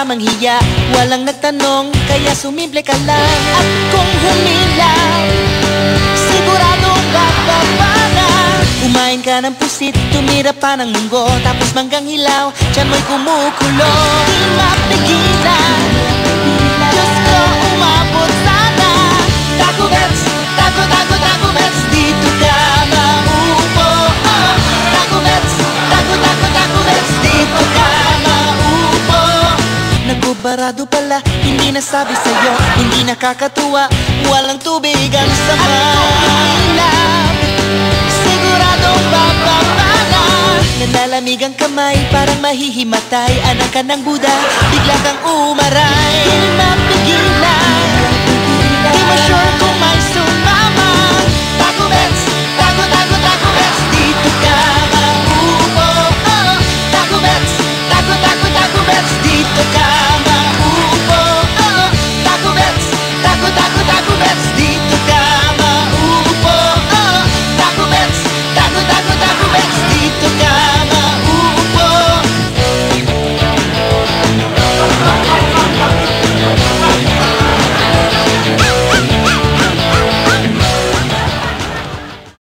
namang hiya. Walang nagtanong, kaya sumimple ka lang. At kung humilaw, siguradong bababa na. Kumain ka ng pusit, tumira pa ng munggo, tapos manggang hilaw, tiyan mo'y kumukulo. Di mapigilan, Diyos ko umabot sana. Taco Bells, Taco, Taco, Taco Bells, dito ka maupo. Taco Bells, Taco, Taco, Taco Bells, dito ka maupo. Nagbubarado pala, hindi nasabi sa'yo, hindi nakakatuwa, walang tubig ang sama. Siguradong bababa na. Nanalamig ang kamay, parang mahihimatay. Anak ka ng Buda, bigla kang umaray. Di mapigilan, di mo sure